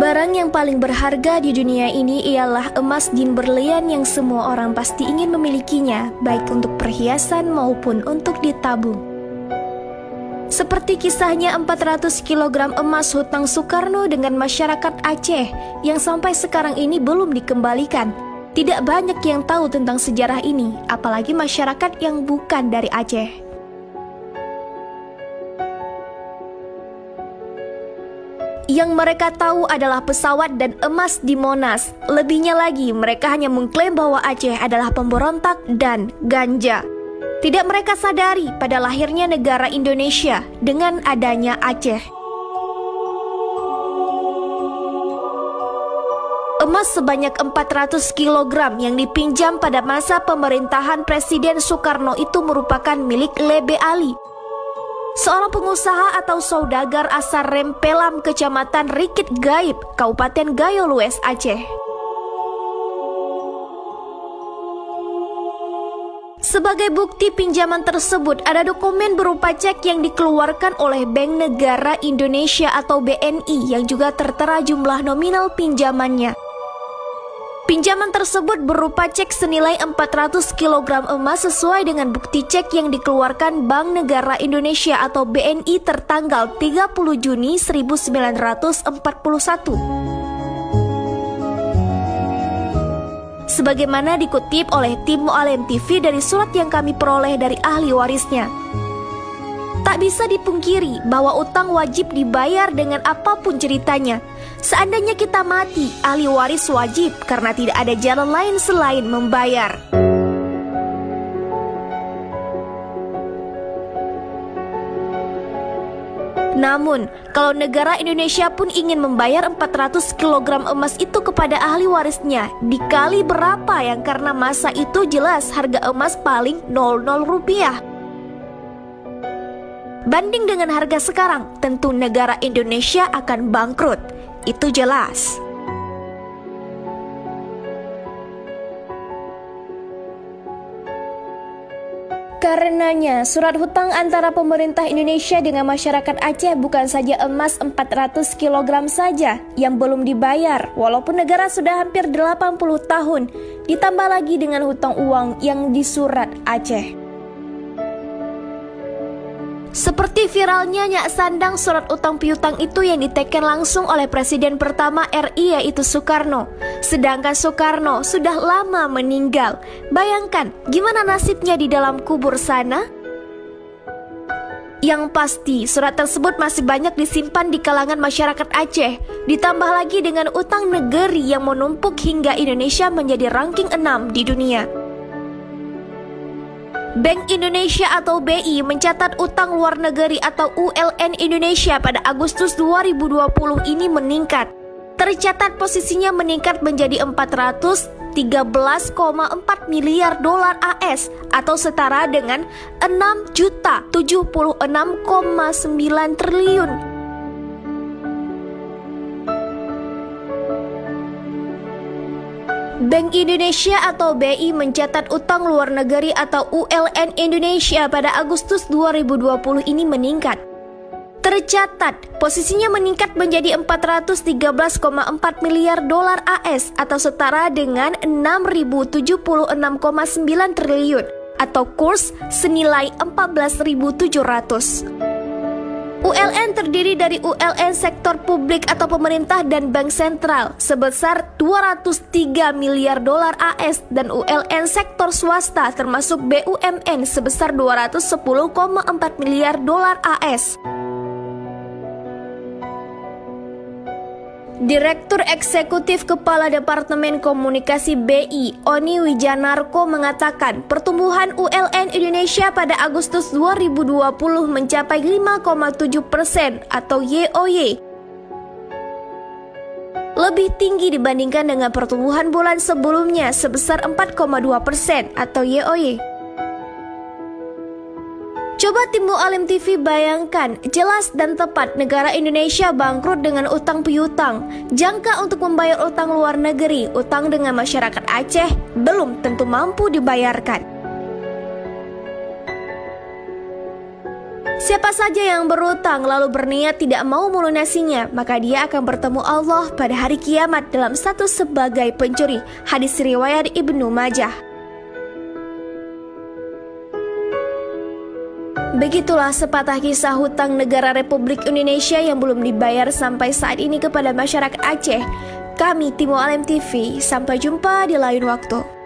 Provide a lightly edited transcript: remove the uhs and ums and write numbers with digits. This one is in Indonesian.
Barang yang paling berharga di dunia ini ialah emas jin berlian yang semua orang pasti ingin memilikinya, baik untuk perhiasan maupun untuk ditabung. Seperti kisahnya 400 kg emas hutang Soekarno dengan masyarakat Aceh yang sampai sekarang ini belum dikembalikan. Tidak banyak yang tahu tentang sejarah ini, apalagi masyarakat yang bukan dari Aceh. Yang mereka tahu adalah pesawat dan emas di Monas. Lebihnya lagi, mereka hanya mengklaim bahwa Aceh adalah pemberontak dan ganja. Tidak mereka sadari pada lahirnya negara Indonesia dengan adanya Aceh. Emas sebanyak 400 kg yang dipinjam pada masa pemerintahan Presiden Soekarno itu merupakan milik Lebe Ali, seorang pengusaha atau saudagar asal Rempelam, Kecamatan Rikit Gaib, Kabupaten Gayo Lues, Aceh. Sebagai bukti pinjaman tersebut, ada dokumen berupa cek yang dikeluarkan oleh Bank Negara Indonesia atau BNI yang juga tertera jumlah nominal pinjamannya. Pinjaman tersebut berupa cek senilai 400 kg emas sesuai dengan bukti cek yang dikeluarkan Bank Negara Indonesia atau BNI tertanggal 30 Juni 1941. Sebagaimana dikutip oleh tim Mu'alim TV dari surat yang kami peroleh dari ahli warisnya. Tak bisa dipungkiri bahwa utang wajib dibayar dengan apapun ceritanya. Seandainya kita mati, ahli waris wajib karena tidak ada jalan lain selain membayar. Namun, kalau negara Indonesia pun ingin membayar 400 kg emas itu kepada ahli warisnya, dikali berapa yang karena masa itu jelas harga emas paling 00 rupiah. Banding dengan harga sekarang, tentu negara Indonesia akan bangkrut. Itu jelas. Karenanya, surat hutang antara pemerintah Indonesia dengan masyarakat Aceh bukan saja emas 400 kg saja yang belum dibayar, walaupun negara sudah hampir 80 tahun, ditambah lagi dengan hutang uang yang disurat Aceh. Seperti viralnya Nyak Sandang surat utang piutang itu yang diteken langsung oleh Presiden pertama RI yaitu Soekarno. Sedangkan Soekarno sudah lama meninggal. Bayangkan gimana nasibnya di dalam kubur sana? Yang pasti surat tersebut masih banyak disimpan di kalangan masyarakat Aceh. Ditambah lagi dengan utang negeri yang menumpuk hingga Indonesia menjadi ranking 6 di dunia. Bank Indonesia atau BI mencatat utang luar negeri atau ULN Indonesia pada Agustus 2020 ini meningkat. Tercatat posisinya meningkat menjadi 413,4 miliar dolar AS atau setara dengan 6.076,9 triliun. Bank Indonesia atau BI mencatat utang luar negeri atau ULN Indonesia pada Agustus 2020 ini meningkat. Tercatat posisinya meningkat menjadi 413,4 miliar dolar AS atau setara dengan 6.076,9 triliun atau kurs senilai 14.700. ULN terdiri dari ULN sektor publik atau pemerintah dan bank sentral sebesar 203 miliar dolar AS dan ULN sektor swasta termasuk BUMN sebesar 210,4 miliar dolar AS. Direktur Eksekutif Kepala Departemen Komunikasi BI, Oni Wijanarko mengatakan pertumbuhan ULN Indonesia pada Agustus 2020 mencapai 5,7% atau YoY. Lebih tinggi dibandingkan dengan pertumbuhan bulan sebelumnya sebesar 4,2% atau YoY. Coba tim Mu'alim TV bayangkan, jelas dan tepat negara Indonesia bangkrut dengan utang piutang. Jangka untuk membayar utang luar negeri, utang dengan masyarakat Aceh belum tentu mampu dibayarkan. Siapa saja yang berutang lalu berniat tidak mau melunasinya, maka dia akan bertemu Allah pada hari kiamat dalam status sebagai pencuri. Hadis riwayat Ibnu Majah. Begitulah sepatah kisah hutang negara Republik Indonesia yang belum dibayar sampai saat ini kepada masyarakat Aceh. Kami Timo Alem TV, sampai jumpa di lain waktu.